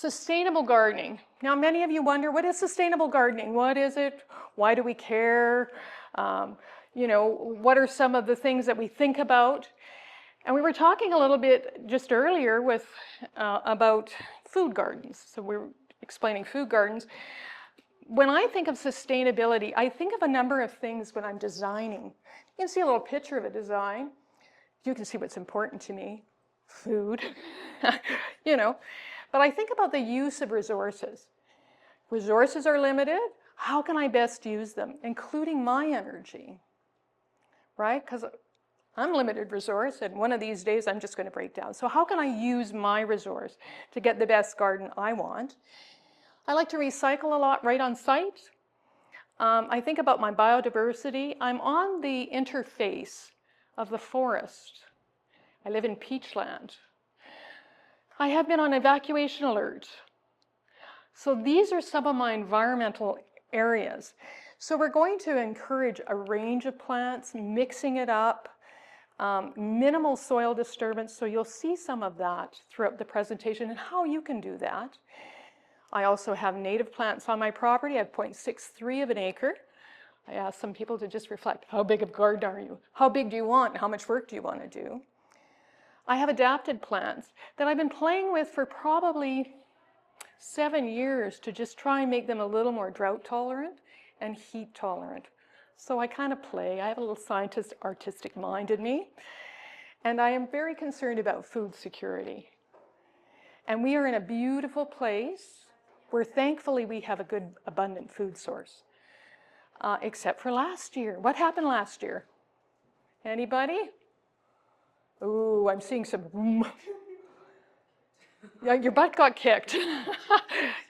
Sustainable gardening. Now, many of you wonder, what is sustainable gardening? What is it? Why do we care? What are some of the things that we think about? And we were talking a little bit just earlier about food gardens. So we're explaining food gardens. When I think of sustainability, I think of a number of things when I'm designing. You can see a little picture of a design. You can see what's important to me. Food, But I think about the use of resources. Resources are limited. How can I best use them, including my energy, right? Because I'm limited resource, and one of these days I'm just going to break down. So how can I use my resource to get the best garden I want? I like to recycle a lot right on site. I think about my biodiversity. I'm on the interface of the forest. I live in peachland. I have been on evacuation alert. So these are some of my environmental areas. So we're going to encourage a range of plants, mixing it up, minimal soil disturbance. So you'll see some of that throughout the presentation and how you can do that. I also have native plants on my property. I have 0.63 of an acre. I asked some people to just reflect, how big of a garden are you? How big do you want? How much work do you want to do? I have adapted plants that I've been playing with for probably 7 years to just try and make them a little more drought tolerant and heat tolerant. So I kind of play. I have a little scientist, artistic mind in me. And I am very concerned about food security. And we are in a beautiful place where thankfully we have a good, abundant food source. Except for last year. What happened last year? Anybody? Ooh, I'm seeing some. Yeah, your butt got kicked.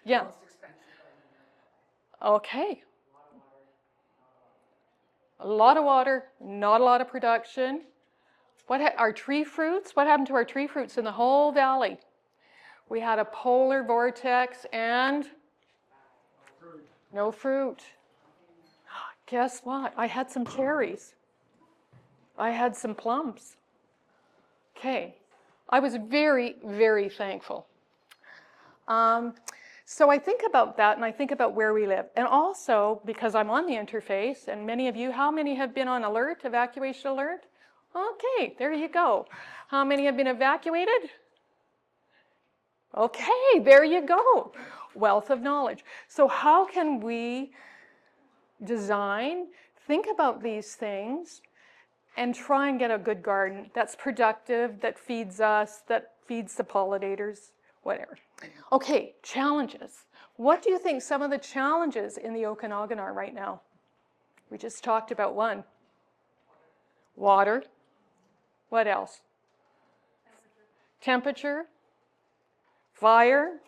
Yeah. Okay. A lot of water, not a lot of production. Our tree fruits? What happened to our tree fruits in the whole valley? We had a polar vortex and no fruit. Guess what? I had some cherries. I had some plums. Okay. I was very, very thankful. So I think about that and I think about where we live. And also, because I'm on the interface, and many of you, how many have been on alert, evacuation alert? Okay, there you go. How many have been evacuated? Okay, there you go. Wealth of knowledge. So how can we design, think about these things, and try and get a good garden that's productive, that feeds us, that feeds the pollinators, whatever. Okay, challenges. What do you think some of the challenges in the Okanagan are right now? We just talked about one. Water. What else? Temperature. Fire.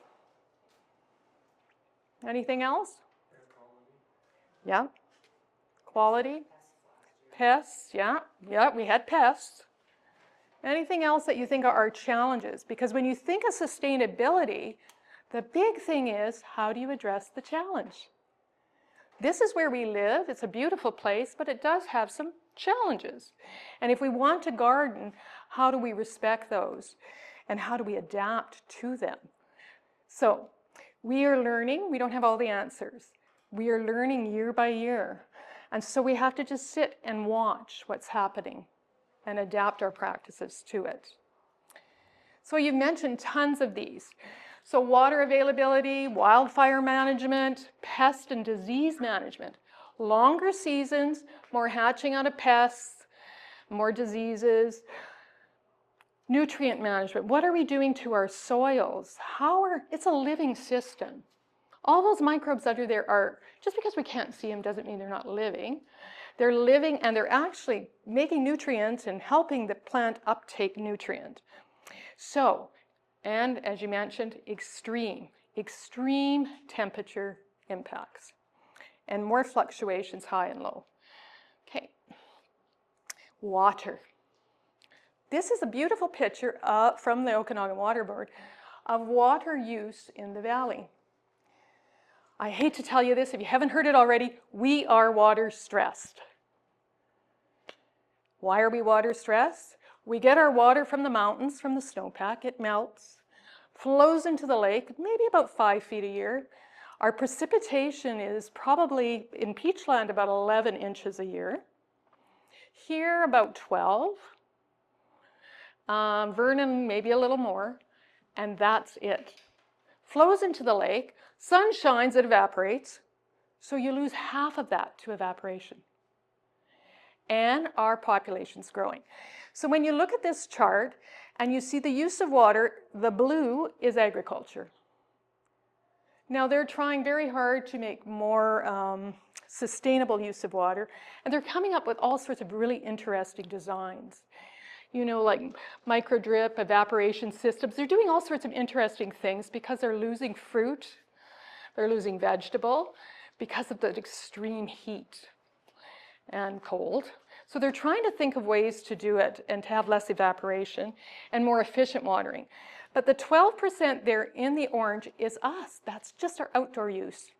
Anything else? Yeah. Quality. Pests, yeah, we had pests. Anything else that you think are our challenges? Because when you think of sustainability, the big thing is, how do you address the challenge? This is where we live. It's a beautiful place, but it does have some challenges. And if we want to garden, how do we respect those? And how do we adapt to them? So we are learning. We don't have all the answers. We are learning year by year. And so we have to just sit and watch what's happening and adapt our practices to it. So you've mentioned tons of these. So water availability, wildfire management, pest and disease management. Longer seasons, more hatching out of pests, more diseases. Nutrient management. What are we doing to our soils? It's a living system. All those microbes under there are, just because we can't see them doesn't mean they're not living. They're living and they're actually making nutrients and helping the plant uptake nutrient. So, and as you mentioned, extreme temperature impacts and more fluctuations high and low. Okay, water. This is a beautiful picture from the Okanagan Water Board of water use in the valley. I hate to tell you this, if you haven't heard it already, we are water stressed. Why are we water stressed? We get our water from the mountains, from the snowpack, it melts, flows into the lake, maybe about 5 feet a year. Our precipitation is probably, in Peachland, about 11 inches a year. Here, about 12. Vernon, maybe a little more, and that's it. Flows into the lake, sun shines, it evaporates, so you lose half of that to evaporation. And our population's growing. So when you look at this chart and you see the use of water, the blue is agriculture. Now they're trying very hard to make more sustainable use of water, and they're coming up with all sorts of really interesting designs. You know, like micro drip, evaporation systems. They're doing all sorts of interesting things because they're losing fruit, they're losing vegetable because of the extreme heat and cold. So they're trying to think of ways to do it and to have less evaporation and more efficient watering. But the 12% there in the orange is us. That's just our outdoor use.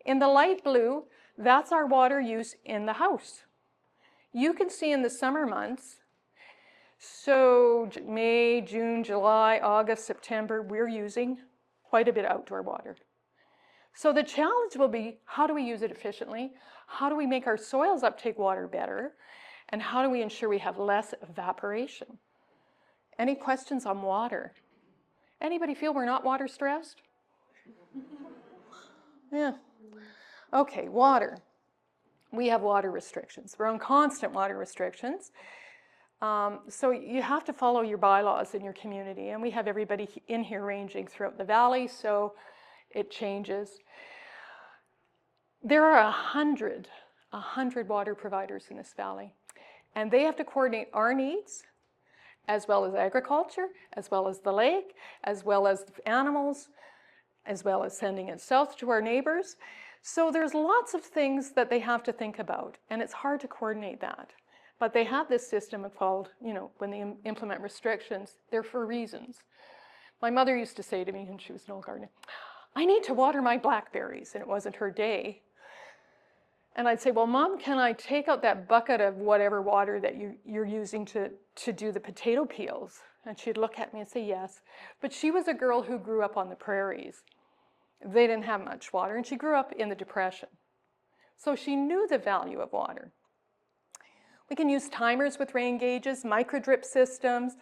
In the light blue, that's our water use in the house. You can see in the summer months, so May, June, July, August, September, we're using quite a bit of outdoor water. So the challenge will be, how do we use it efficiently? How do we make our soils uptake water better? And how do we ensure we have less evaporation? Any questions on water? Anybody feel we're not water stressed? Yeah. Okay, water. We have water restrictions. We're on constant water restrictions. So you have to follow your bylaws in your community, and we have everybody in here ranging throughout the valley, so it changes. There are 100 water providers in this valley, and they have to coordinate our needs, as well as agriculture, as well as the lake, as well as animals, as well as sending it south to our neighbors. So there's lots of things that they have to think about, and it's hard to coordinate that. But they have this system called, you know, when they implement restrictions, they're for reasons. My mother used to say to me when she was an old gardener, I need to water my blackberries, and it wasn't her day. And I'd say, well, Mom, can I take out that bucket of whatever water that you're using to do the potato peels? And she'd look at me and say, yes. But she was a girl who grew up on the prairies. They didn't have much water, and she grew up in the Depression. So she knew the value of water. We can use timers with rain gauges, micro drip systems.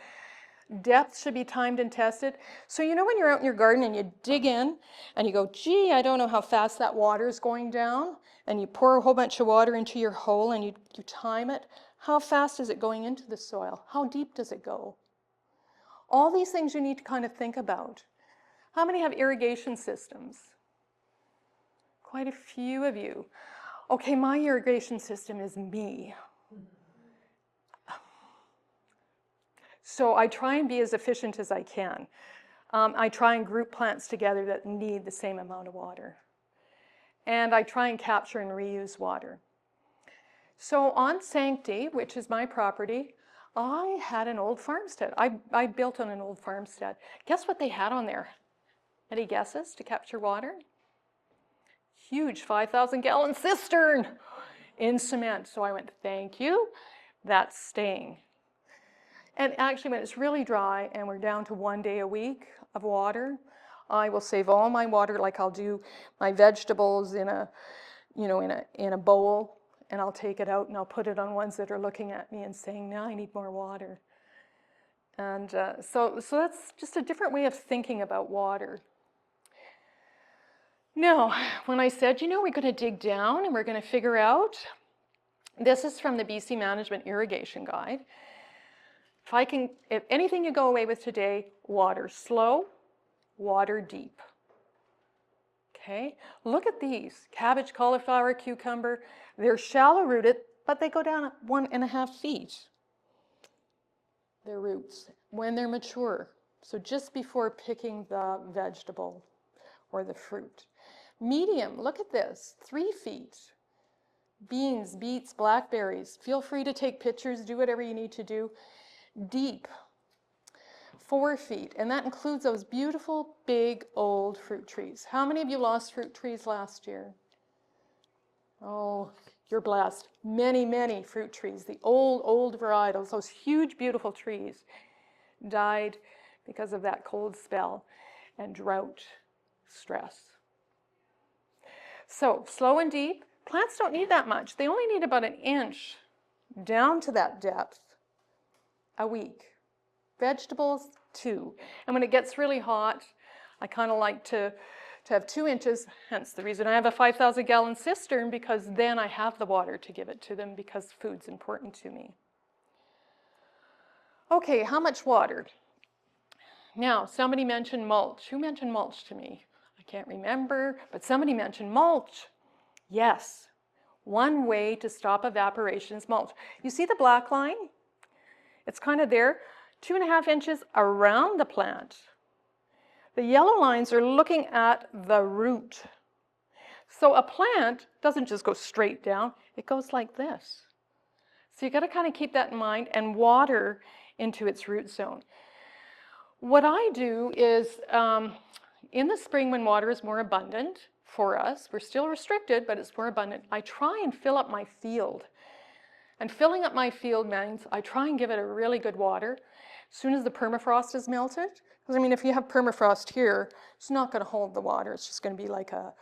Depth should be timed and tested. So you know when you're out in your garden and you dig in and you go, gee, I don't know how fast that water is going down, and you pour a whole bunch of water into your hole and you time it. How fast is it going into the soil? How deep does it go? All these things you need to kind of think about. How many have irrigation systems? Quite a few of you. Okay, my irrigation system is me. So I try and be as efficient as I can. I try and group plants together that need the same amount of water. And I try and capture and reuse water. So on Sancti, which is my property, I had an old farmstead. I built on an old farmstead. Guess what they had on there? Any guesses to capture water? Huge 5,000-gallon cistern in cement. So I went, thank you, that's staying. And actually, when it's really dry and we're down to 1 day a week of water, I will save all my water. Like I'll do my vegetables in a bowl, and I'll take it out and I'll put it on ones that are looking at me and saying, now I need more water. And so that's just a different way of thinking about water. Now, when I said, we're going to dig down and we're going to figure out, this is from the BC Management Irrigation Guide. If anything you go away with today, water slow, water deep. Okay, look at these, cabbage, cauliflower, cucumber. They're shallow rooted, but they go down 1.5 feet. Their roots, when they're mature. So just before picking the vegetable or the fruit. Medium, look at this, 3 feet. Beans, beets, blackberries. Feel free to take pictures, do whatever you need to do. Deep, 4 feet, and that includes those beautiful, big, old fruit trees. How many of you lost fruit trees last year? Oh, you're blessed. Many, many fruit trees, the old varietals, those huge, beautiful trees, died because of that cold spell and drought stress. So slow and deep. Plants don't need that much. They only need about 1 inch down to that depth a week. Vegetables, 2. And when it gets really hot, I kind of like to have 2 inches, hence the reason I have a 5,000-gallon cistern, because then I have the water to give it to them because food's important to me. Okay, how much water? Now, somebody mentioned mulch. Who mentioned mulch to me? I can't remember, but somebody mentioned mulch. Yes, one way to stop evaporation is mulch. You see the black line? It's kind of there, 2.5 inches around the plant. The yellow lines are looking at the root. So a plant doesn't just go straight down, it goes like this. So you got to kind of keep that in mind and water into its root zone. What I do is, in the spring when water is more abundant for us, we're still restricted, but it's more abundant, I try and fill up my field. And filling up my field means I try and give it a really good water as soon as the permafrost is melted. Because I mean, if you have permafrost here, it's not going to hold the water. It's just going to be like a,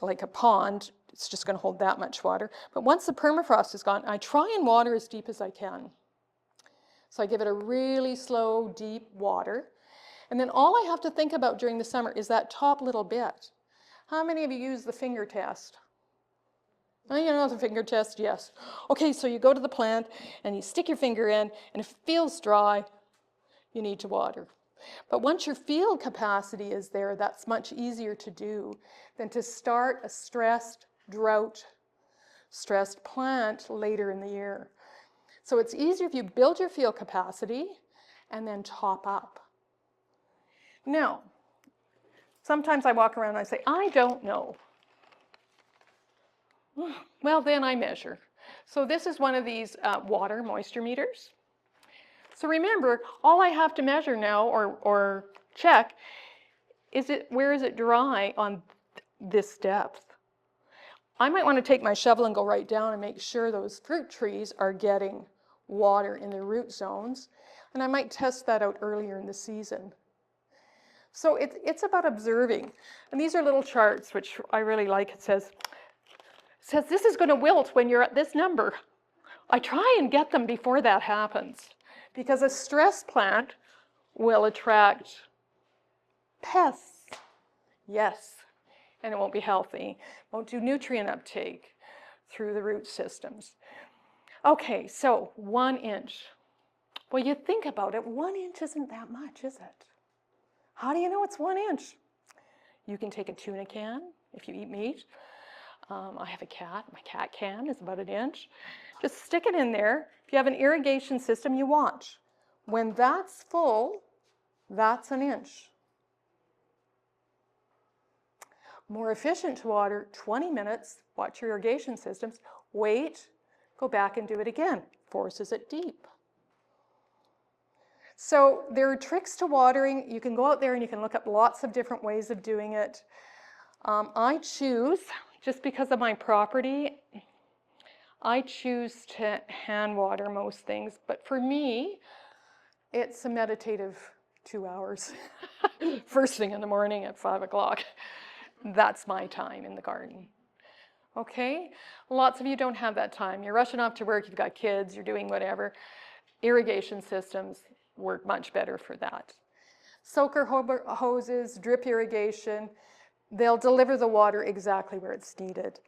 like a pond. It's just going to hold that much water. But once the permafrost is gone, I try and water as deep as I can. So I give it a really slow, deep water. And then all I have to think about during the summer is that top little bit. How many of you use the finger test? Oh, you know the finger test? Yes. Okay, so you go to the plant and you stick your finger in, and if it feels dry, you need to water. But once your field capacity is there, that's much easier to do than to start a stressed, drought-stressed plant later in the year. So it's easier if you build your field capacity and then top up. Now, sometimes I walk around and I say, I don't know. Well, then I measure. So this is one of these water moisture meters. So remember, all I have to measure now or check is where is it dry on this depth. I might want to take my shovel and go right down and make sure those fruit trees are getting water in their root zones. And I might test that out earlier in the season. So it's about observing. And these are little charts, which I really like. It says this is going to wilt when you're at this number. I try and get them before that happens, because a stress plant will attract pests. Yes, and it won't be healthy. Won't do nutrient uptake through the root systems. Okay, so 1 inch. Well, you think about it, 1 inch isn't that much, is it? How do you know it's 1 inch? You can take a tuna can if you eat meat. I have a cat. My cat can is about 1 inch. Just stick it in there. If you have an irrigation system, you watch. When that's full, that's 1 inch. More efficient to water, 20 minutes, watch your irrigation systems, wait, go back and do it again. Forces it deep. So there are tricks to watering. You can go out there and you can look up lots of different ways of doing it. I choose, just because of my property, I choose to hand water most things. But for me, it's a meditative 2 hours. First thing in the morning at 5 o'clock. That's my time in the garden. Okay? Lots of you don't have that time. You're rushing off to work, you've got kids, you're doing whatever. Irrigation systems work much better for that. Soaker hoses, drip irrigation, they'll deliver the water exactly where it's needed.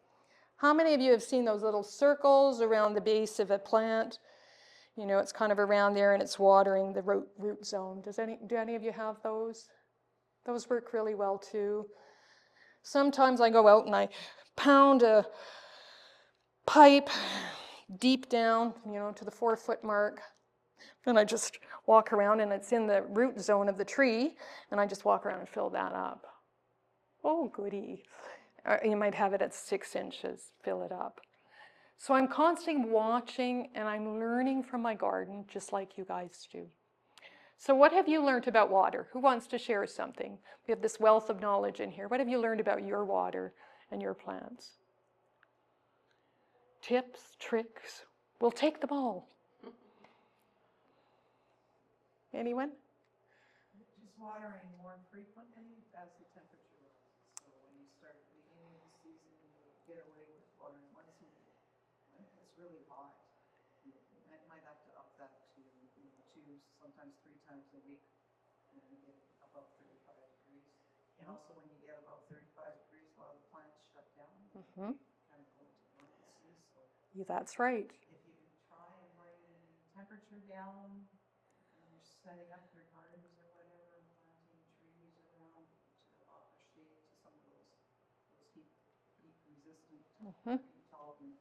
How many of you have seen those little circles around the base of a plant? You know, it's kind of around there and it's watering the root zone. Do any of you have those? Those work really well too. Sometimes I go out and I pound a pipe deep down, you know, to the 4-foot mark. And I just walk around and it's in the root zone of the tree, and I just walk around and fill that up. Oh, goody. You might have it at 6 inches, fill it up. So I'm constantly watching and I'm learning from my garden, just like you guys do. So what have you learned about water? Who wants to share something? We have this wealth of knowledge in here. What have you learned about your water and your plants? Tips, tricks? We'll take them all. Anyone? watering more frequently as the temperature rises. So when you start at the beginning of the season, you get away with watering once a week. When it's really hot, you might have to up that to 2, sometimes 3 times a week when you get above 35 degrees. And also when you get above 35 degrees, a lot of the plants shut down, Mm-hmm. kind of go into dormancy. So Yeah, that's right. if you can try and bring temperature down when you're setting up your gardens or whatever, planting trees around to offer shade to some of those heat resistant intolerant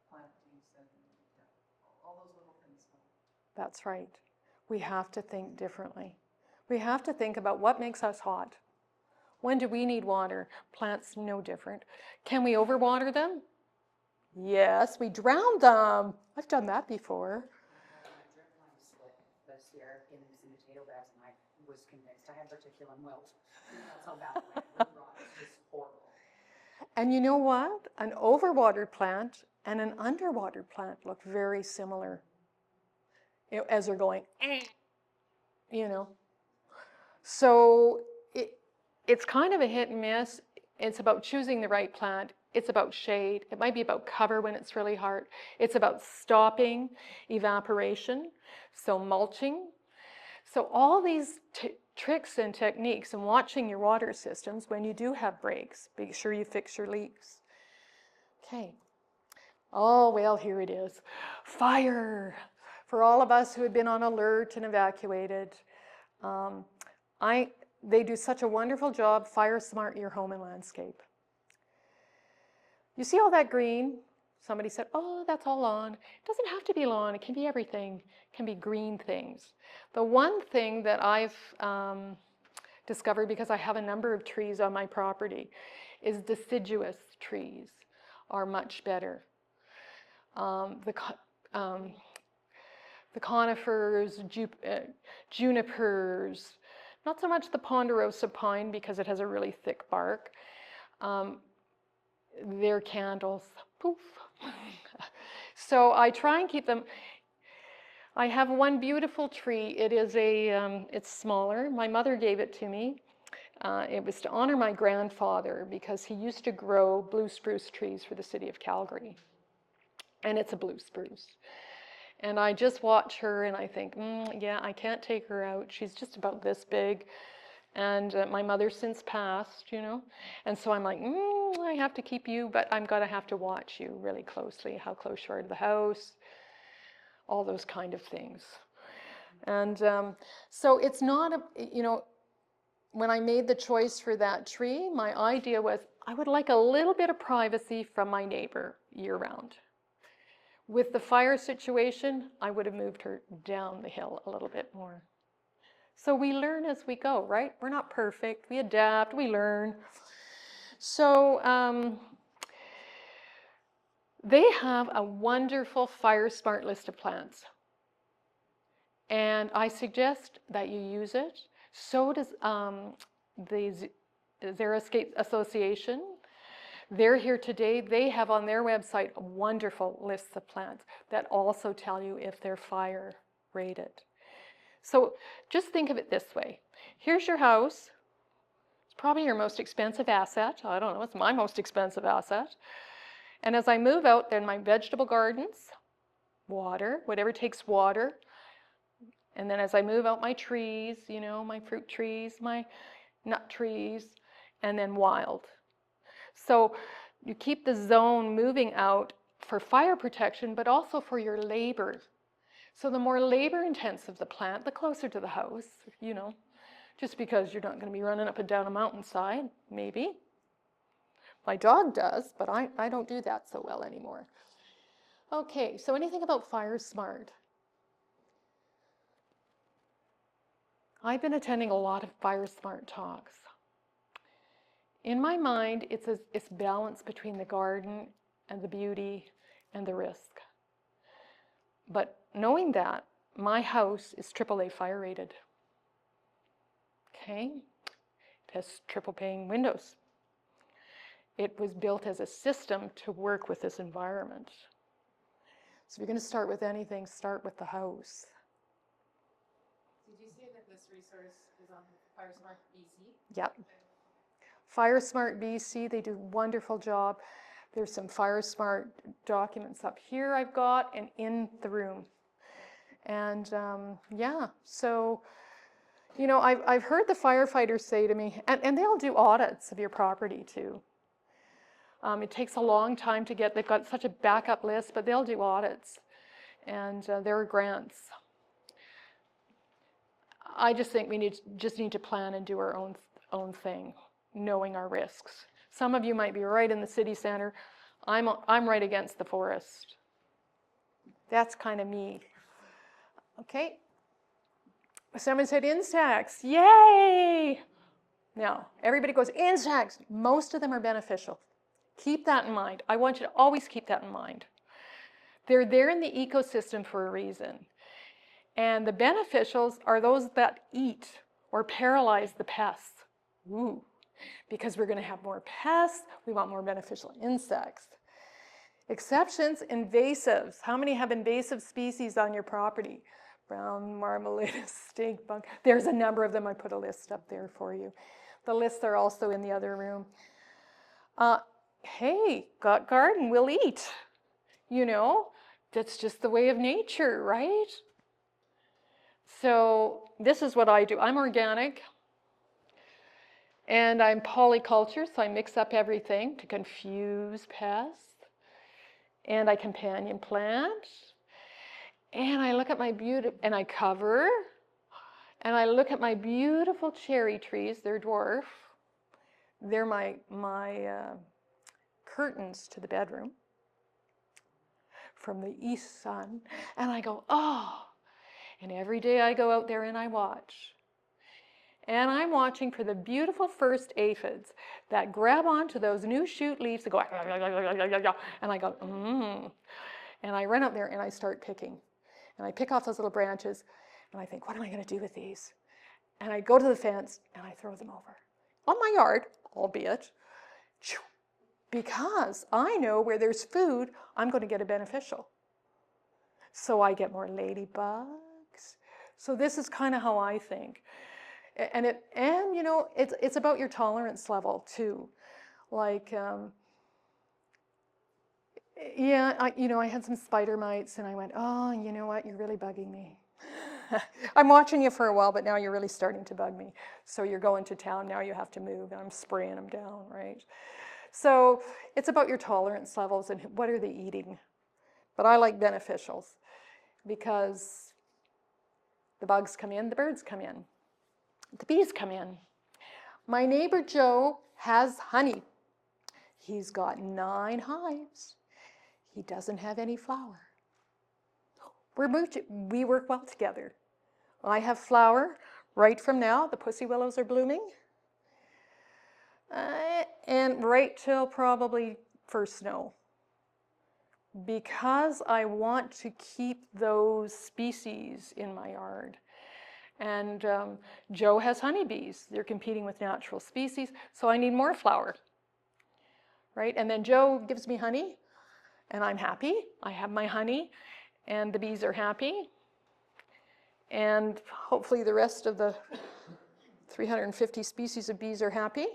plantings and all those little things help. That's right. We have to think differently. We have to think about what makes us hot. When do we need water? Plants, no different. Can we overwater them? Yes, we drown them. I've done that before. My drip line slipped this year in some potato beds, and I was convinced I had reticulum wilt. That's how bad it went. The rot was just horrible. And you know what? An overwatered plant and an underwatered plant look very similar. As they're going, you know. So it's kind of a hit and miss. It's about choosing the right plant. It's about shade. It might be about cover when it's really hot. It's about stopping evaporation, so mulching. So all these tricks and techniques and watching your water systems when you do have breaks. Make sure you fix your leaks. Okay. Oh, well, here it is. Fire. For all of us who had been on alert and evacuated, they do such a wonderful job, Fire Smart Your Home and Landscape. You see all that green? Somebody said, oh, that's all lawn. It doesn't have to be lawn. It can be everything. It can be green things. The one thing that I've discovered, because I have a number of trees on my property, is deciduous trees are much better. The conifers, junipers, not so much the ponderosa pine because it has a really thick bark. They're candles, poof. So I try and keep them. I have one beautiful tree. It is it's smaller. My mother gave it to me. It was to honor my grandfather because he used to grow blue spruce trees for the city of Calgary. And it's a blue spruce. And I just watch her and I think, yeah, I can't take her out. She's just about this big. And my mother's since passed, you know. And so I'm like, I have to keep you, but I'm going to have to watch you really closely, how close you are to the house, all those kind of things. And so it's not, when I made the choice for that tree, my idea was I would like a little bit of privacy from my neighbor year round. With the fire situation, I would have moved her down the hill a little bit more. So we learn as we go, right? We're not perfect. We adapt, we learn. So they have a wonderful Fire Smart list of plants. And I suggest that you use it. So does the Xeriscape Association. They're here today. They have on their website wonderful lists of plants that also tell you if they're fire rated. So just think of it this way. Here's your house. It's probably your most expensive asset. I don't know, it's my most expensive asset. And as I move out, then my vegetable gardens, water, whatever takes water. And then as I move out my trees, my fruit trees, my nut trees, and then wild. So you keep the zone moving out for fire protection, but also for your labor. So the more labor intensive the plant, the closer to the house, just because you're not going to be running up and down a mountainside, maybe. My dog does, but I don't do that so well anymore. Okay, so anything about Fire Smart? I've been attending a lot of Fire Smart talks. In my mind, it's balance between the garden and the beauty and the risk. But knowing that, my house is AAA fire rated. Okay? It has triple pane windows. It was built as a system to work with this environment. So if you're going to start with anything, start with the house. Did you say that this resource is on FireSmart BC. Yep. FireSmart BC, they do a wonderful job. There's some FireSmart documents up here I've got and in the room. And yeah, so, you know, I've heard the firefighters say to me, and they'll do audits of your property too. It takes a long time to get, they've got such a backup list, but they'll do audits. And there are grants. I just think we just need to plan and do our own thing, knowing our risks. Some of you might be right in the city center. I'm right against the forest. That's kind of me. Okay. Someone said insects. Yay! Now, everybody goes, insects. Most of them are beneficial. Keep that in mind. I want you to always keep that in mind. They're there in the ecosystem for a reason. And the beneficials are those that eat or paralyze the pests. Ooh. Because we're going to have more pests, we want more beneficial insects. Exceptions, invasives. How many have invasive species on your property? Brown marmoratus, stink bug. There's a number of them. I put a list up there for you. The lists are also in the other room. Hey, got garden, we'll eat. You know, that's just the way of nature, right? So this is what I do. I'm organic. And I'm polyculture, so I mix up everything to confuse pests. And I companion plant. And I look at my and I cover. And I look at my beautiful cherry trees. They're dwarf. They're my curtains to the bedroom from the east sun. And I go, oh. And every day I go out there and I watch. And I'm watching for the beautiful first aphids that grab onto those new shoot leaves and go, and I go, And I run up there and I start picking. And I pick off those little branches and I think, what am I going to do with these? And I go to the fence and I throw them over. On my yard, albeit, because I know where there's food, I'm going to get a beneficial. So I get more ladybugs. So this is kind of how I think. And you know, it's about your tolerance level too. Like, yeah, I had some spider mites and I went, oh, you know what, you're really bugging me. I'm watching you for a while, but now you're really starting to bug me. So you're going to town, now you have to move, and I'm spraying them down, right? So it's about your tolerance levels and what are they eating. But I like beneficials because the bugs come in, the birds come in. The bees come in. My neighbor Joe has honey. He's got 9 hives. He doesn't have any flower. We work well together. I have flower right from now. The pussy willows are blooming. And right till probably first snow. Because I want to keep those species in my yard. And Joe has honeybees. They're competing with natural species, so I need more flower, right? And then Joe gives me honey, and I'm happy. I have my honey, and the bees are happy. And hopefully the rest of the 350 species of bees are happy.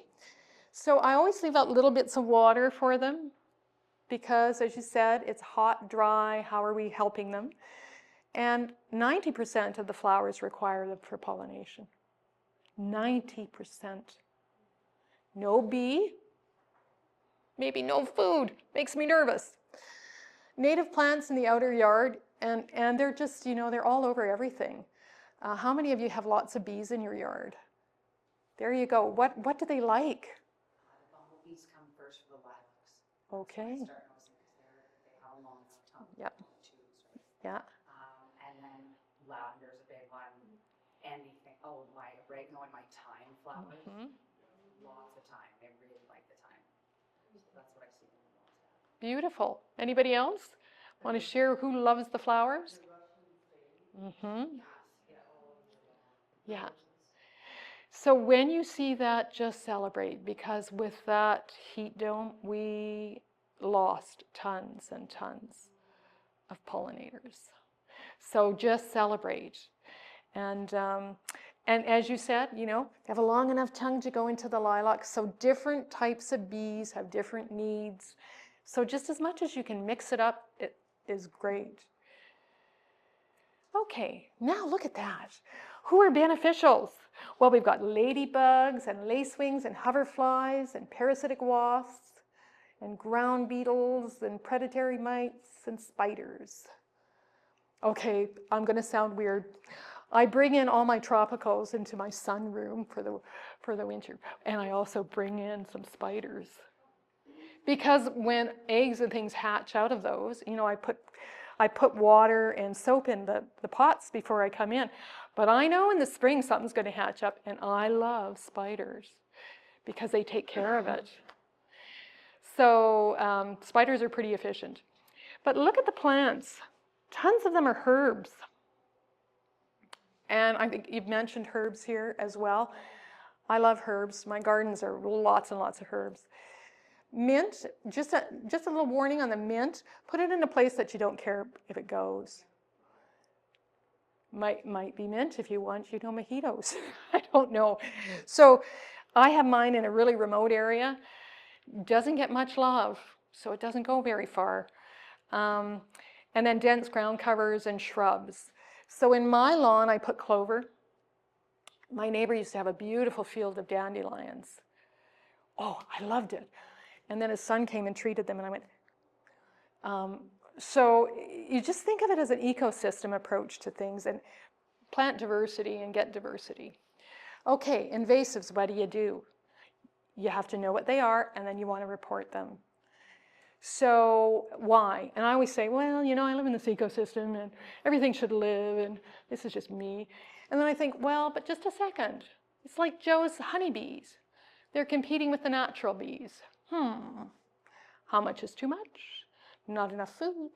So I always leave out little bits of water for them because, as you said, it's hot, dry. How are we helping them? And 90% of the flowers require them for pollination. 90%. No bee, maybe no food. Makes me nervous. Native plants in the outer yard, and they're just, they're all over everything. How many of you have lots of bees in your yard? There you go. What do they like? The bumblebees come first for the lilacs. Okay. I start noticing because they have a long enough tongue. Yep. Tubes, right? Yeah. And then lavender's a big one. Anything. Oh, my oregano and my thyme flowers. Mm-hmm. Lots of thyme. They really like the thyme. So that's what I see them the most. Beautiful. Anybody else want to share who loves the flowers? Mm-hmm. Yeah. So when you see that, just celebrate, because with that heat dome, we lost tons and tons of pollinators. So just celebrate. And And as you said, they have a long enough tongue to go into the lilac. So different types of bees have different needs. So just as much as you can mix it up, it is great. Okay, now look at that. Who are beneficials? Well, we've got ladybugs and lacewings and hoverflies and parasitic wasps and ground beetles and predatory mites and spiders. Okay, I'm going to sound weird. I bring in all my tropicals into my sunroom for the winter, and I also bring in some spiders. Because when eggs and things hatch out of those, I put water and soap in the pots before I come in. But I know in the spring something's going to hatch up, and I love spiders because they take care of it. So spiders are pretty efficient. But look at the plants. Tons of them are herbs. And I think you've mentioned herbs here as well. I love herbs. My gardens are lots and lots of herbs. Mint, just a little warning on the mint. Put it in a place that you don't care if it goes. Might be mint if you want, mojitos. I don't know. So I have mine in a really remote area. Doesn't get much love, so it doesn't go very far. And then dense ground covers and shrubs. So in my lawn, I put clover. My neighbor used to have a beautiful field of dandelions. Oh, I loved it. And then his son came and treated them, and I went, so you just think of it as an ecosystem approach to things, and plant diversity and get diversity. Okay, invasives, what do? You have to know what they are, and then you want to report them. So why? And I always say, well, I live in this ecosystem, and everything should live, and this is just me. And then I think, well, but just a second. It's like Joe's honeybees. They're competing with the natural bees. How much is too much? Not enough food.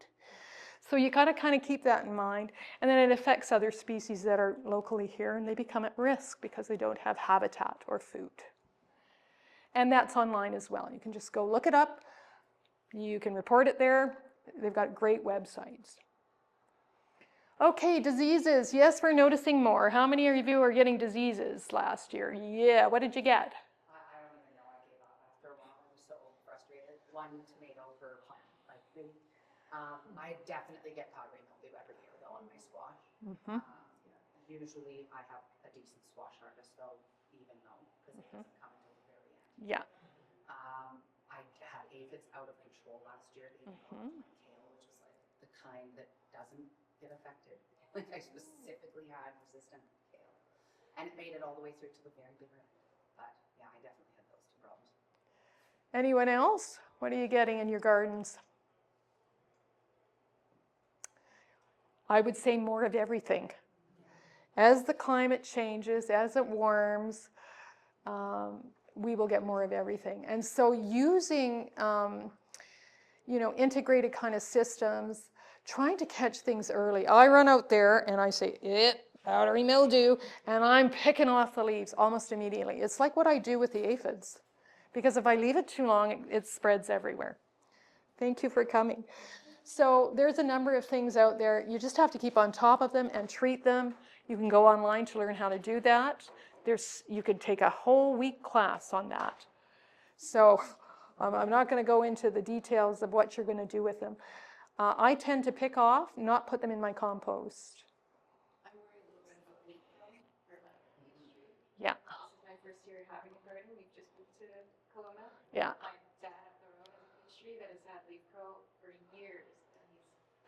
So you got to kind of keep that in mind. And then it affects other species that are locally here, and they become at risk because they don't have habitat or food. And that's online as well. You can just go look it up. You can report it there. They've got great websites. Okay, diseases. Yes, we're noticing more. How many of you are getting diseases last year? Yeah, what did you get? I don't even know. I gave up after a while. I was so frustrated. One tomato per plant. I definitely get powdery mildew every year though on my squash. Usually I have a decent squash harvest though, even though, because it doesn't come until the very end. Yeah. I had aphids out of control last year. They developed my kale, which is like the kind that doesn't get affected. Like I specifically had resistant kale, and it made it all the way through to the very bitter end. But yeah, I definitely had those two problems. Anyone else? What are you getting in your gardens? I would say more of everything. As the climate changes, as it warms, we will get more of everything. And so using, integrated kind of systems, trying to catch things early. I run out there and I say, powdery mildew, and I'm picking off the leaves almost immediately. It's like what I do with the aphids, because if I leave it too long, it spreads everywhere. Thank you for coming. So there's a number of things out there. You just have to keep on top of them and treat them. You can go online to learn how to do that. You could take a whole week class on that. So I'm not going to go into the details of what you're going to do with them. I tend to pick off, not put them in my compost. I'm worried a little bit about leaf growth or like leaf street. Yeah. This is my first year having a garden. We've just moved to Kelowna. Yeah. My dad up the road has a peach tree that has had leaf growth for years.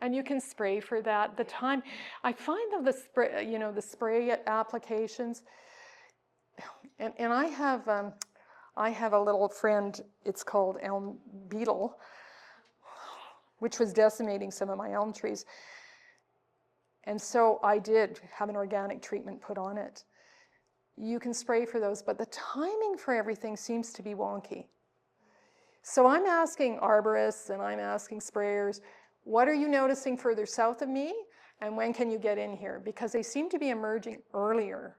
And you can spray for that. The time, I find of the spray, the spray applications, and I have a little friend, it's called elm beetle, which was decimating some of my elm trees. And so I did have an organic treatment put on it. You can spray for those, but the timing for everything seems to be wonky. So I'm asking arborists and I'm asking sprayers, what are you noticing further south of me, and when can you get in here? Because they seem to be emerging earlier.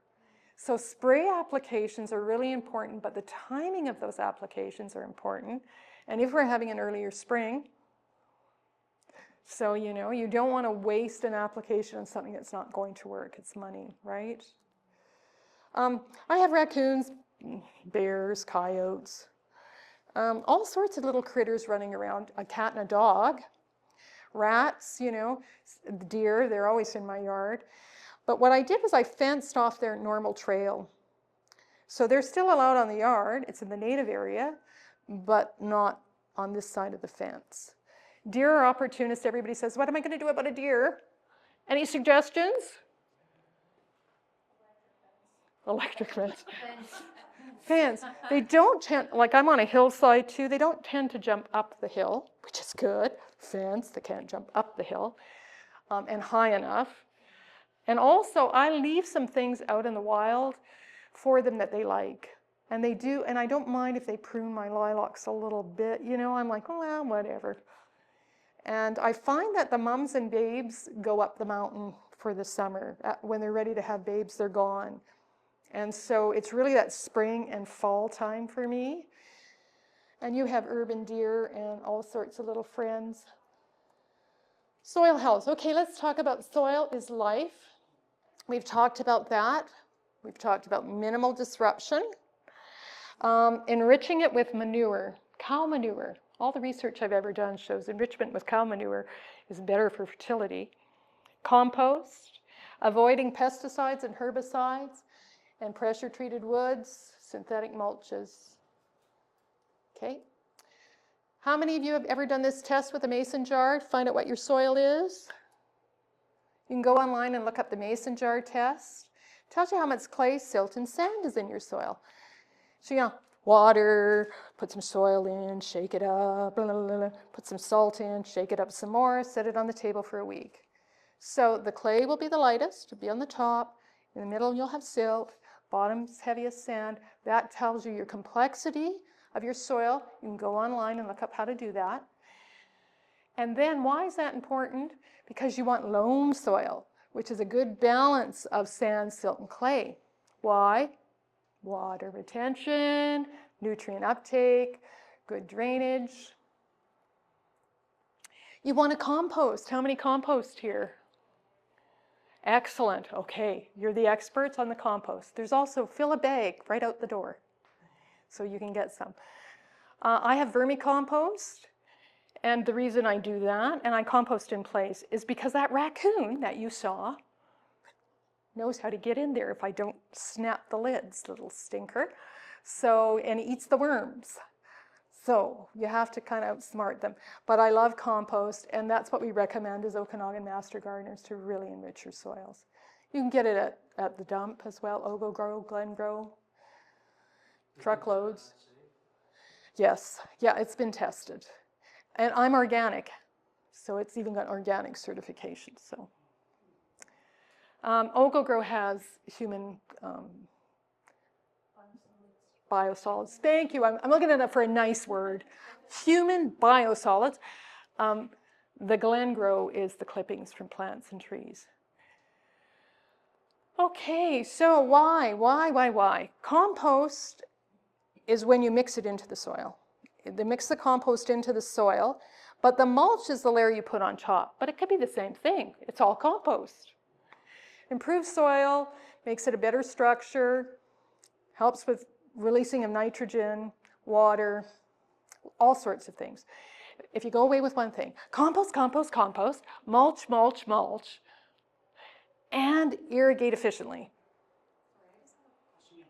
So spray applications are really important, but the timing of those applications are important. And if we're having an earlier spring, so you don't want to waste an application on something that's not going to work. It's money, right? I have raccoons, bears, coyotes, all sorts of little critters running around, a cat and a dog, rats, deer, they're always in my yard. But what I did was I fenced off their normal trail. So they're still allowed on the yard, it's in the native area, but not on this side of the fence. Deer are opportunists. Everybody says, what am I going to do about a deer? Any suggestions? Electric fence. Fence. They don't tend, like I'm on a hillside too, they don't tend to jump up the hill, which is good. Fence, they can't jump up the hill, and high enough. And also, I leave some things out in the wild for them that they like. And they do, and I don't mind if they prune my lilacs a little bit. I'm like, oh, well, whatever. And I find that the mums and babes go up the mountain for the summer. When they're ready to have babes, they're gone. And so it's really that spring and fall time for me. And you have urban deer and all sorts of little friends. Soil health. Okay, let's talk about soil is life. We've talked about that. We've talked about minimal disruption. Enriching it with manure, cow manure. All the research I've ever done shows enrichment with cow manure is better for fertility. Compost, avoiding pesticides and herbicides, and pressure-treated woods, synthetic mulches. Okay. How many of you have ever done this test with a mason jar to find out what your soil is? You can go online and look up the mason jar test. It tells you how much clay, silt, and sand is in your soil. So, water, put some soil in, shake it up, blah, blah, blah, put some salt in, shake it up some more, set it on the table for a week. So the clay will be the lightest, it'll be on the top. In the middle, you'll have silt. Bottom's heaviest sand. That tells you your complexity of your soil. You can go online and look up how to do that. And then why is that important? Because you want loam soil, which is a good balance of sand, silt, and clay. Why? Water retention, nutrient uptake, good drainage. You want to compost. How many compost here? Excellent. Okay, you're the experts on the compost. There's also fill a bag right out the door so you can get some. I have vermicompost, and the reason I do that, and I compost in place, is because that raccoon that you saw knows how to get in there if I don't snap the lids, little stinker. So, and eats the worms. So you have to kind of outsmart them. But I love compost, and that's what we recommend as Okanagan Master Gardeners to really enrich your soils. You can get it at the dump as well, Ogo-Grow, Glen-Grow, truckloads. Yes, yeah, it's been tested. And I'm organic, so it's even got organic certification. So Ogo-Grow has human biosolids. Thank you. I'm looking at it for a nice word. Human biosolids. The Glen-Grow is the clippings from plants and trees. Okay, so why? Compost is when you mix it into the soil. They mix the compost into the soil, but the mulch is the layer you put on top. But it could be the same thing. It's all compost. Improves soil, makes it a better structure, helps with releasing of nitrogen, water, all sorts of things. If you go away with one thing, compost, compost, compost, mulch, mulch, mulch, and irrigate efficiently.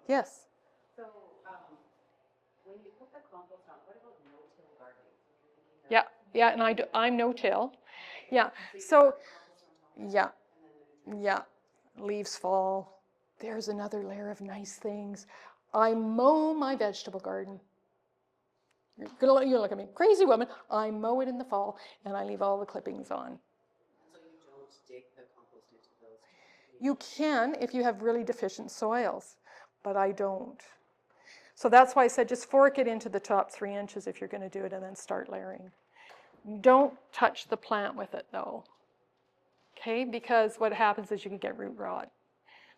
Yes? So, when you put the compost on, what about no-till gardening? Yeah, and I'm no-till. Yeah, so, yeah, leaves fall. There's another layer of nice things. I mow my vegetable garden. You're look at me, crazy woman. I mow it in the fall, and I leave all the clippings on. So you don't dig the compost into those? You can if you have really deficient soils, but I don't. So that's why I said just fork it into the top 3 inches if you're going to do it, and then start layering. Don't touch the plant with it, though. Okay, because what happens is you can get root rot.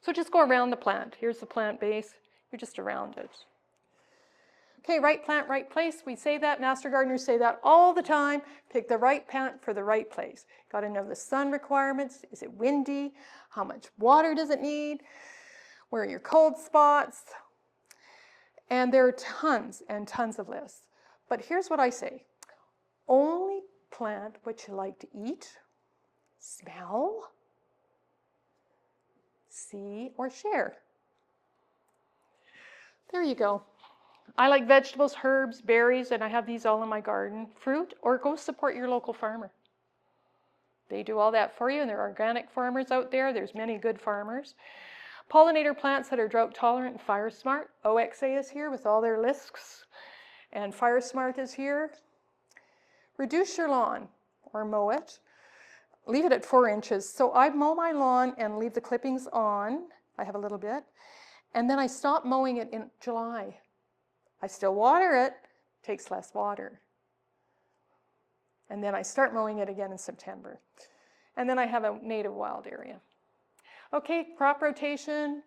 So just go around the plant. Here's the plant base. You're just around it. Okay, right plant, right place. We say that, master gardeners say that all the time. Pick the right plant for the right place. Got to know the sun requirements. Is it windy? How much water does it need? Where are your cold spots? And there are tons and tons of lists. But here's what I say. Only plant what you like to eat, smell, see, or share. There you go. I like vegetables, herbs, berries, and I have these all in my garden. Fruit, or go support your local farmer. They do all that for you, and there are organic farmers out there. There's many good farmers. Pollinator plants that are drought tolerant and fire smart. OXA is here with all their lists, and Fire Smart is here. Reduce your lawn or mow it. Leave it at 4 inches. So I mow my lawn and leave the clippings on. I have a little bit. And then I stop mowing it in July. I still water it, takes less water. And then I start mowing it again in September. And then I have a native wild area. Okay, crop rotation,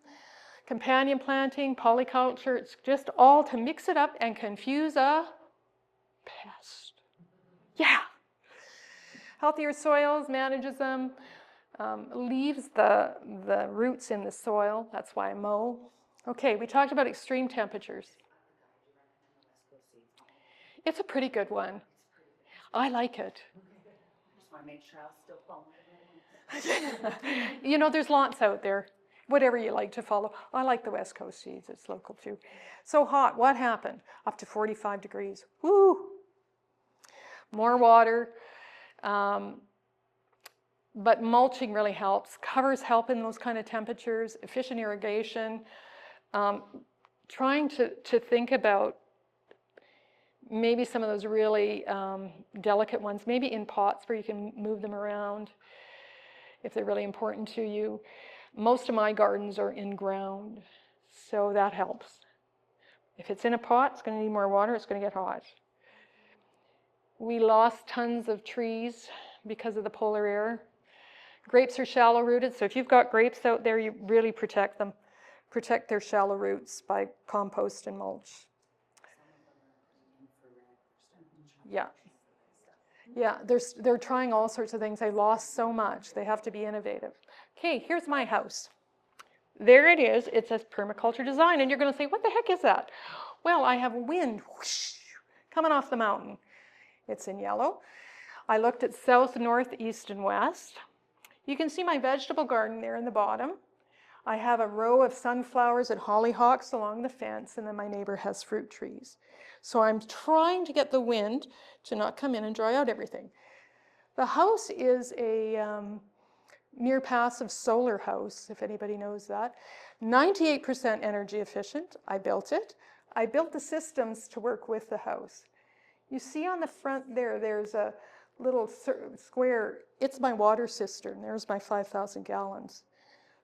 companion planting, polyculture, it's just all to mix it up and confuse a pest. Yeah. Healthier soils, manages them, leaves the roots in the soil. That's why I mow. Okay, we talked about extreme temperatures. It's a pretty good one. I like it. Just want to make sure I'll still follow it. You know, there's lots out there. Whatever you like to follow. I like the West Coast seeds. It's local too. So hot. What happened? Up to 45 degrees. Woo! More water. But mulching really helps. Covers help in those kind of temperatures. Efficient irrigation. Trying to think about maybe some of those really delicate ones, maybe in pots where you can move them around if they're really important to you. Most of my gardens are in ground, so that helps. If it's in a pot, it's going to need more water, it's going to get hot. We lost tons of trees because of the polar air. Grapes are shallow rooted, so if you've got grapes out there, you really protect them. Protect their shallow roots by compost and mulch. Yeah. Yeah, they're trying all sorts of things. They lost so much. They have to be innovative. Okay, here's my house. There it is. It says permaculture design, and you're going to say, what the heck is that? Well, I have wind whoosh, coming off the mountain. It's in yellow. I looked at south, north, east, and west. You can see my vegetable garden there in the bottom. I have a row of sunflowers and hollyhocks along the fence, and then my neighbor has fruit trees. So I'm trying to get the wind to not come in and dry out everything. The house is a near passive solar house, if anybody knows that. 98% energy efficient. I built it. I built the systems to work with the house. You see on the front there, there's a little square. It's my water cistern. There's my 5,000 gallons.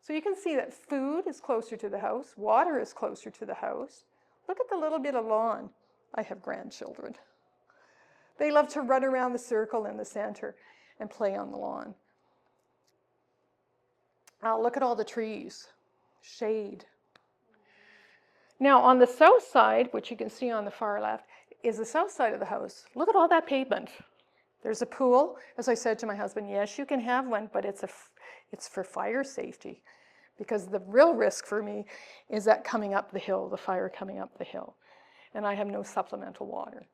So you can see that food is closer to the house. Water is closer to the house. Look at the little bit of lawn. I have grandchildren. They love to run around the circle in the center and play on the lawn. Look at all the trees, shade. Now on the south side, which you can see on the far left, is the south side of the house. Look at all that pavement. There's a pool. As I said to my husband, yes, you can have one, but it's for fire safety, because the real risk for me is that coming up the hill, the fire coming up the hill, and I have no supplemental water.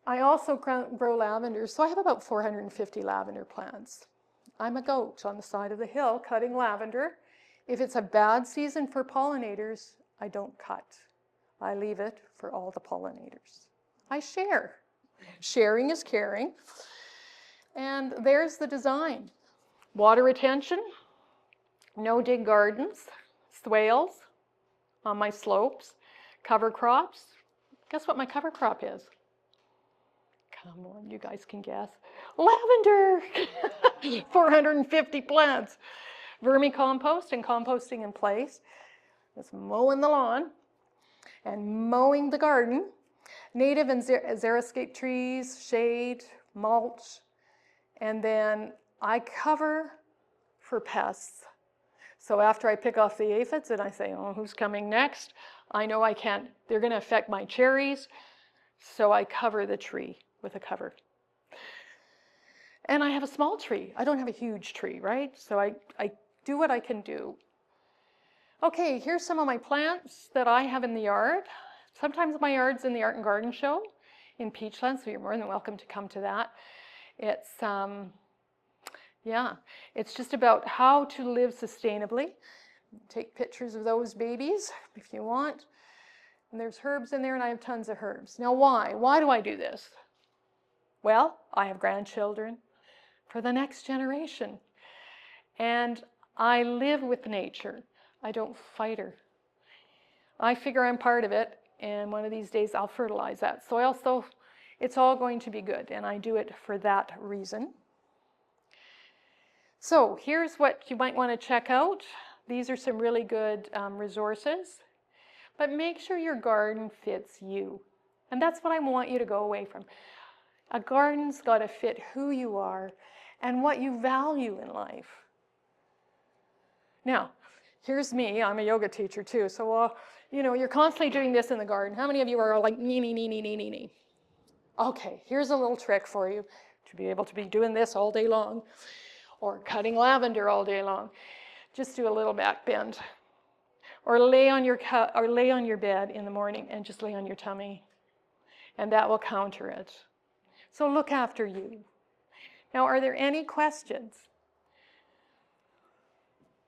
I also grow lavender, so I have about 450 lavender plants. I'm a goat on the side of the hill cutting lavender. If it's a bad season for pollinators, I don't cut. I leave it for all the pollinators. I share. Sharing is caring. And there's the design. Water retention, no dig gardens, swales on my slopes, cover crops. Guess what my cover crop is? Come on, you guys can guess. Lavender! 450 plants. Vermicompost and composting in place. Just mowing the lawn and mowing the garden. Native and xeriscape trees, shade, mulch, and then I cover for pests. So after I pick off the aphids and I say, oh, who's coming next? I know I can't, they're going to affect my cherries, so I cover the tree with a cover. And I have a small tree. I don't have a huge tree, right? So I do what I can do. Okay, here's some of my plants that I have in the yard. Sometimes my yard's in the Art and Garden Show in Peachland, so you're more than welcome to come to that. It's, yeah, it's just about how to live sustainably. Take pictures of those babies if you want. And there's herbs in there, and I have tons of herbs. Now, why? Why do I do this? Well, I have grandchildren for the next generation. And I live with nature. I don't fight her. I figure I'm part of it, and one of these days I'll fertilize that soil, so it's all going to be good, and I do it for that reason. So here's what you might want to check out. These are some really good resources, but make sure your garden fits you. And that's what I want you to go away from. A garden's got to fit who you are and what you value in life. Now, here's me. I'm a yoga teacher too, so you know, you're constantly doing this in the garden. How many of you are like, nee, nee, nee, nee, nee, nee, nee? Okay, here's a little trick for you to be able to be doing this all day long or cutting lavender all day long. Just do a little back bend. Or lay on your bed in the morning and just lay on your tummy. And that will counter it. So look after you. Now, are there any questions?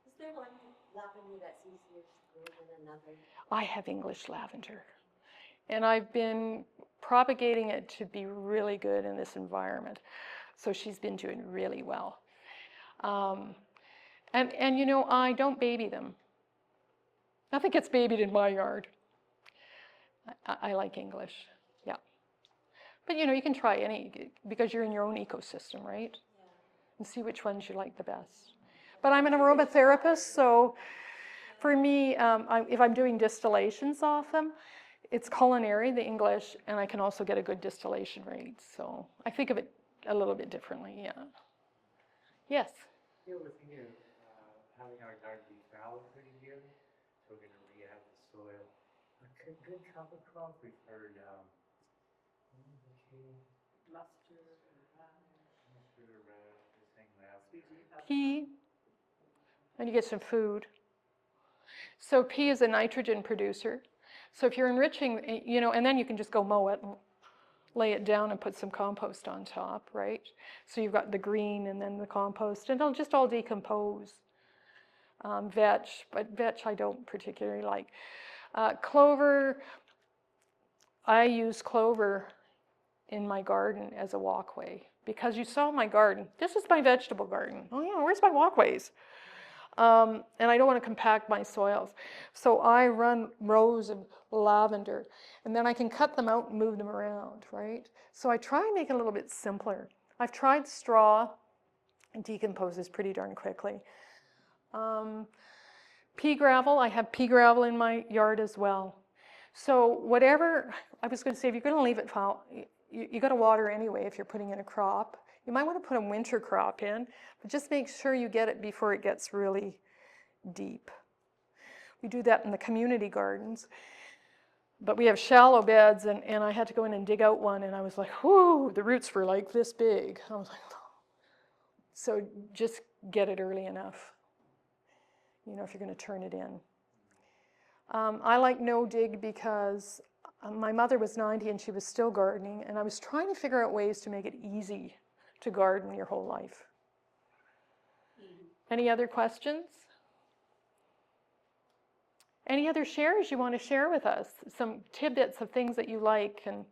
Is there one lavender that's easier to grow than another? I have English lavender. And I've been propagating it to be really good in this environment. So she's been doing really well. And you know, I don't baby them. Nothing gets babied in my yard. I like English, yeah. But you know, you can try any, because you're in your own ecosystem, right? Yeah. And see which ones you like the best. But I'm an aromatherapist, so for me, if I'm doing distillations off them, it's culinary, the English, and I can also get a good distillation rate. So I think of it a little bit differently, yeah. Yes? Yeah, we're thinking of having our garden be fallow pretty year, so we're going to rehab the soil. A good cover crop, we've heard Mustard or radish. mustard or radish, this thing last. Pea, and you get some food. So pea is a nitrogen producer. So if you're enriching, you know, and then you can just go mow it and lay it down and put some compost on top, right? So you've got the green and then the compost, and it'll just all decompose. Vetch, but vetch I don't particularly like. Clover, I use clover in my garden as a walkway, because you saw my garden. This is my vegetable garden. Oh yeah, where's my walkways? And I don't want to compact my soils. So I run rows of lavender, and then I can cut them out and move them around, right? So I try and make it a little bit simpler. I've tried straw, and decomposes pretty darn quickly. Pea gravel, I have pea gravel in my yard as well. So whatever, I was going to say, if you're going to leave it foul, you got to water anyway if you're putting in a crop. You might want to put a winter crop in, but just make sure you get it before it gets really deep. We do that in the community gardens, but we have shallow beds, and I had to go in and dig out one, and I was like, whoo, the roots were like this big. I was like, so just get it early enough, you know, if you're going to turn it in. I like no dig because my mother was 90 and she was still gardening, and I was trying to figure out ways to make it easy to garden your whole life. Any other questions? Any other shares you want to share with us? Some tidbits of things that you like and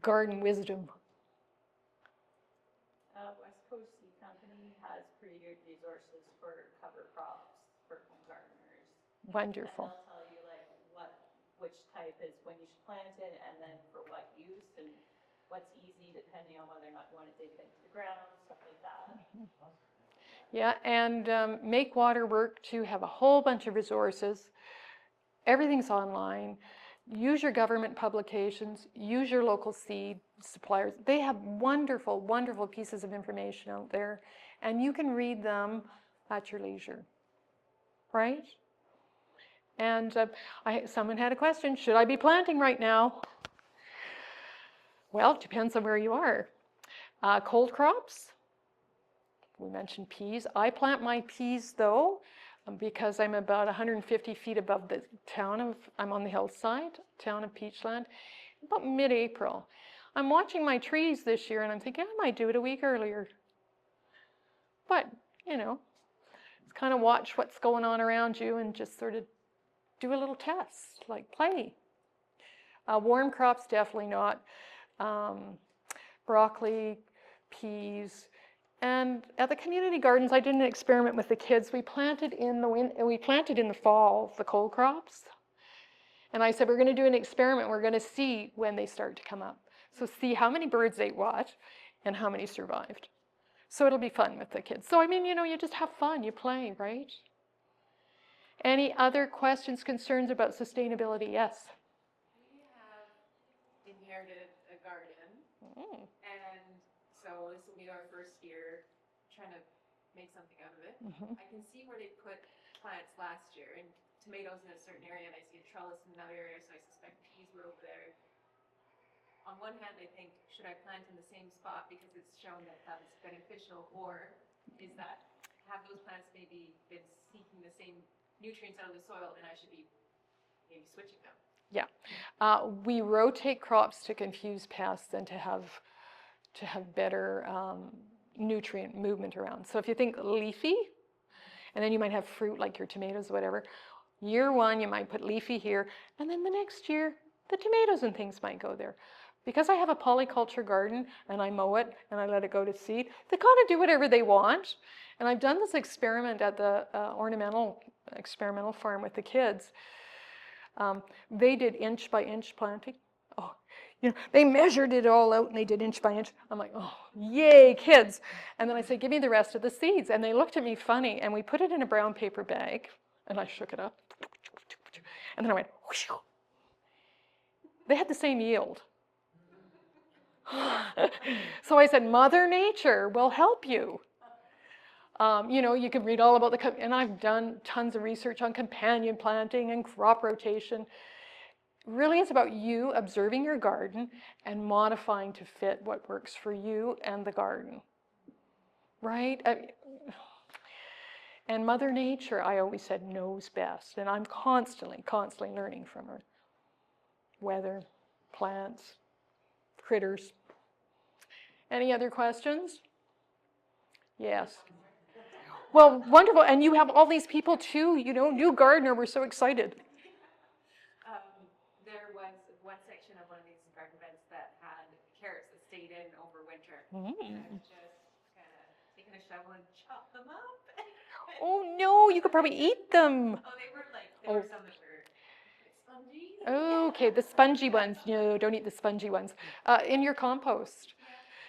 garden wisdom. West Coast Seed Company has pretty good resources for cover crops for home gardeners. Wonderful. And they'll tell you like which type is when you should plant it, and then for what use, and what's easy depending on whether or not you want to dig it into the ground, stuff like that. Yeah, and Make Water Work too have a whole bunch of resources. Everything's online. Use your government publications, use your local seed suppliers. They have wonderful, wonderful pieces of information out there, and you can read them at your leisure, right? And someone had a question, should I be planting right now? Well, it depends on where you are. Cold crops, we mentioned peas. I plant my peas though because I'm about 150 feet above the town of, I'm on the hillside, town of Peachland, about mid-April. I'm watching my trees this year and I'm thinking I might do it a week earlier. But, you know, it's kind of watch what's going on around you and just sort of do a little test, like play. Warm crops, definitely not. Broccoli, peas. And at the community gardens, I did an experiment with the kids. We planted in the fall the cold crops. And I said, we're going to do an experiment. We're going to see when they start to come up. So see how many birds ate what and how many survived. So it'll be fun with the kids. So I mean, you know, you just have fun, you play, right? Any other questions, concerns about sustainability? Yes. We have inherited a garden, Mm. and so this will be our first year trying to make something out of it. Mhm. I can see where they put plants last year, and tomatoes in a certain area, and I see a trellis in another area, so I suspect peas were over there. On one hand, I think, should I plant in the same spot because it's shown that that was beneficial, or is that, have those plants maybe been seeking the same nutrients out of the soil, and I should be maybe switching them? Yeah. We rotate crops to confuse pests and to have better nutrient movement around. So if you think leafy, and then you might have fruit like your tomatoes, whatever. Year one, you might put leafy here, and then the next year, the tomatoes and things might go there. Because I have a polyculture garden and I mow it and I let it go to seed, they kind of do whatever they want. And I've done this experiment at the experimental farm with the kids. They did inch by inch planting. Oh, you know, they measured it all out and they did inch by inch. I'm like, oh, yay, kids. And then I said, give me the rest of the seeds. And they looked at me funny, and we put it in a brown paper bag, and I shook it up. And then I went, whoosh. They had the same yield. So I said, Mother Nature will help you. You know, you can read all about and I've done tons of research on companion planting and crop rotation. Really, it's about you observing your garden and modifying to fit what works for you and the garden, right? And Mother Nature, I always said, knows best, and I'm constantly learning from her. Weather, plants, critters. Any other questions? Yes. Well, wonderful, and you have all these people too, you know, new gardener, we're so excited. There was one section of one of these garden beds that had carrots that stayed in over winter. And I've just kind of taken a shovel and chopped them up. Oh no, you could probably eat them. Oh, they were some that were a bit spongy. Okay, the spongy ones. No, don't eat the spongy ones. In your compost.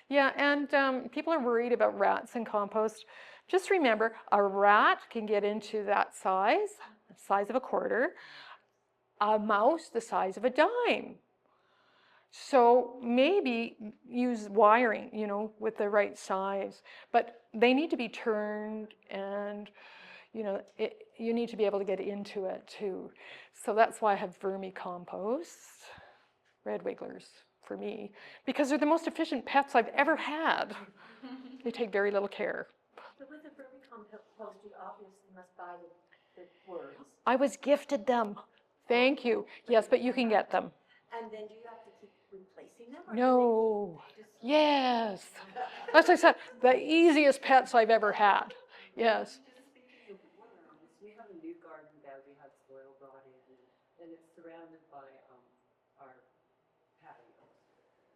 Yeah, and people are worried about rats in compost. Just remember, a rat can get into that size of a quarter. A mouse, the size of a dime. So maybe use wiring, you know, with the right size. But they need to be turned, and you know, you need to be able to get into it too. So that's why I have vermicompost, red wigglers for me, because they're the most efficient pets I've ever had. They take very little care. But with the vermicompost, you obviously must buy the worms. I was gifted them. Thank you. Yes, but you can get them. And then do you have to keep replacing them? Or No. do they just... Yes. As I said, the easiest pets I've ever had. Yes. Just speaking of worms, we have a new garden bed, we had soil brought in, and it's surrounded by our patio,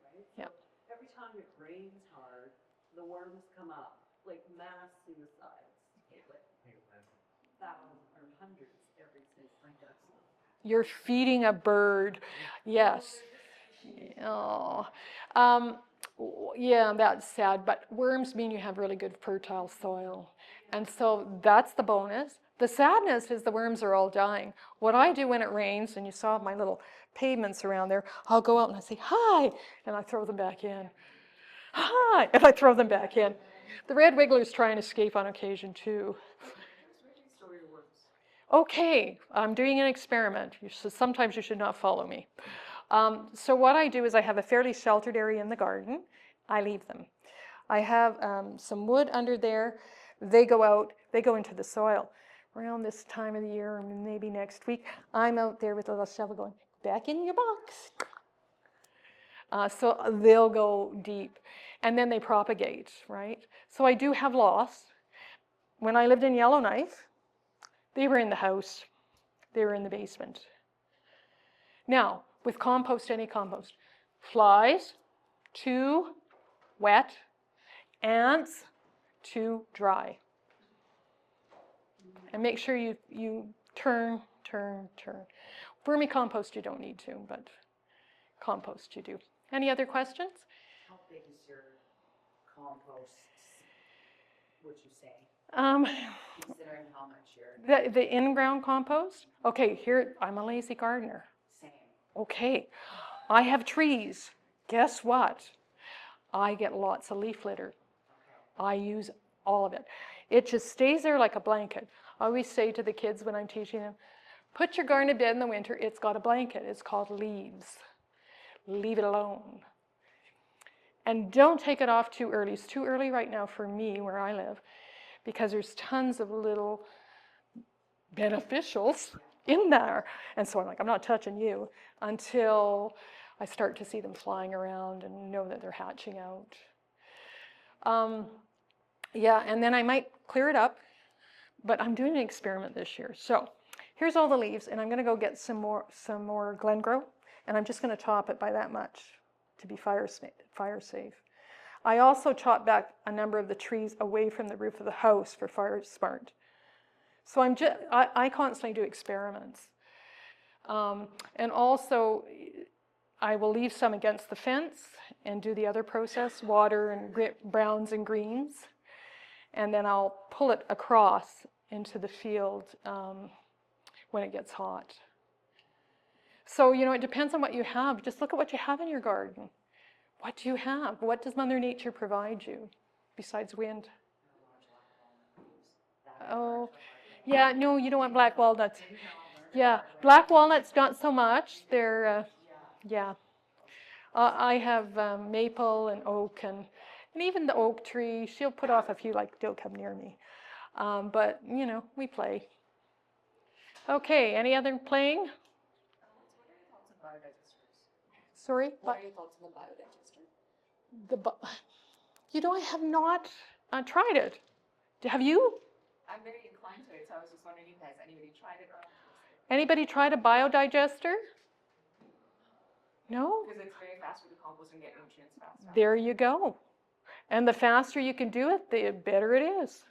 right? Yep. So every time it rains hard, the worms come up, like mass suicides, like thousands or hundreds every single time. You're feeding a bird. Yes. Oh. Yeah, that's sad, but worms mean you have really good fertile soil. And so that's the bonus. The sadness is the worms are all dying. What I do when it rains, and you saw my little pavements around there, I'll go out and I say, hi, and I throw them back in. Hi, and I throw them back in. The red wigglers try and escape on occasion too. Okay, I'm doing an experiment. Sometimes you should not follow me. So what I do is I have a fairly sheltered area in the garden. I leave them. I have some wood under there. They go out, they go into the soil, around this time of the year, or maybe next week, I'm out there with a little shovel going, back in your box. So they'll go deep, and then they propagate, right? So I do have loss. When I lived in Yellowknife, they were in the house. They were in the basement. Now, with compost, any compost, flies, too wet, ants, too dry. And make sure you turn. Vermicompost you don't need to, but compost you do. Any other questions? How big is your compost, would you say? Considering how much you're... The in-ground compost? Okay, here, I'm a lazy gardener. Same. Okay, I have trees. Guess what? I get lots of leaf litter. I use all of it. It just stays there like a blanket. I always say to the kids when I'm teaching them, put your garden to bed in the winter, it's got a blanket. It's called leaves. Leave it alone. And don't take it off too early. It's too early right now for me where I live because there's tons of little beneficials in there. And so I'm like, I'm not touching you until I start to see them flying around and know that they're hatching out. Yeah, and then I might clear it up, but I'm doing an experiment this year. So here's all the leaves, and I'm going to go get some more Glengrow, and I'm just going to top it by that much to be fire safe. I also chopped back a number of the trees away from the roof of the house for fire smart. So I constantly do experiments. And also, I will leave some against the fence and do the other process, water and browns and greens. And then I'll pull it across into the field when it gets hot. So, it depends on what you have. Just look at what you have in your garden. What do you have? What does Mother Nature provide you besides wind? Oh, yeah, no, you don't want black walnuts. Yeah, black walnuts, not so much. They're, yeah. I have maple and oak, and even the oak tree, she'll put off a few, like, don't come near me. But, we play. Okay, any other playing? What are your thoughts on biodigesters? Sorry? What are your thoughts on the biodigester? I have not tried it. Have you? I'm very inclined to it, so I was just wondering if anybody tried it or not. Anybody tried a biodigester? No? Because it's very fast for the compost and get nutrients fast. There you go. And the faster you can do it, the better it is.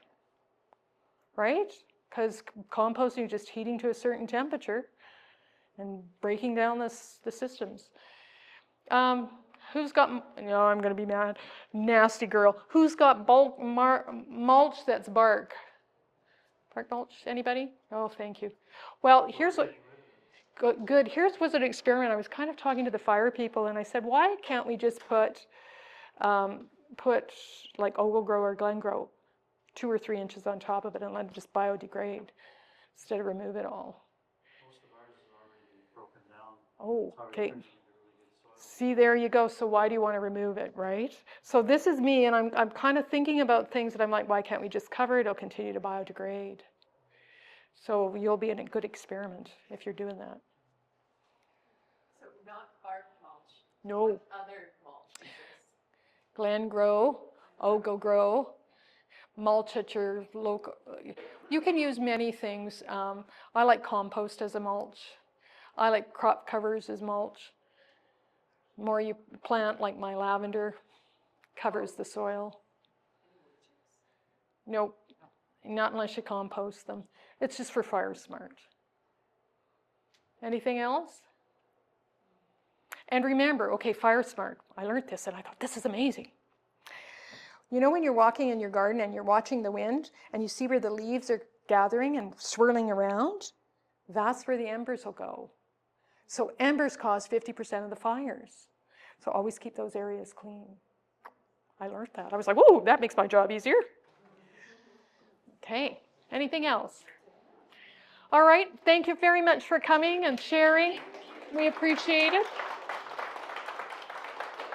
Right? Because composting is just heating to a certain temperature and breaking down the systems. Who's got, I'm going to be mad, nasty girl. Who's got mulch that's bark? Bark mulch, anybody? Oh, thank you. Well, here's what, good. Here's was an experiment. I was kind of talking to the fire people, and I said, why can't we just put like Okanagan or Glengrow 2 or 3 inches on top of it and let it just biodegrade instead of remove it all? Most of ours is already broken down. Oh, It's already okay. turned into really good soil. See, there you go. So why do you want to remove it, right? So this is me, and I'm kind of thinking about things that I'm like, why can't we just cover it? It'll continue to biodegrade. So you'll be in a good experiment if you're doing that. So not bark mulch. No. What other mulch is this? Glengrow, Okanagan, mulch at your local. You can use many things. I like compost as a mulch. I like crop covers as mulch. The more you plant, like my lavender, covers the soil. Nope, not unless you compost them. It's just for fire smart. Anything else? And remember, okay, fire smart. I learned this and I thought, this is amazing. When you're walking in your garden and you're watching the wind and you see where the leaves are gathering and swirling around, that's where the embers will go. So embers cause 50% of the fires. So always keep those areas clean. I learned that. I was like, whoa, that makes my job easier. Okay, anything else? All right, thank you very much for coming and sharing. We appreciate it.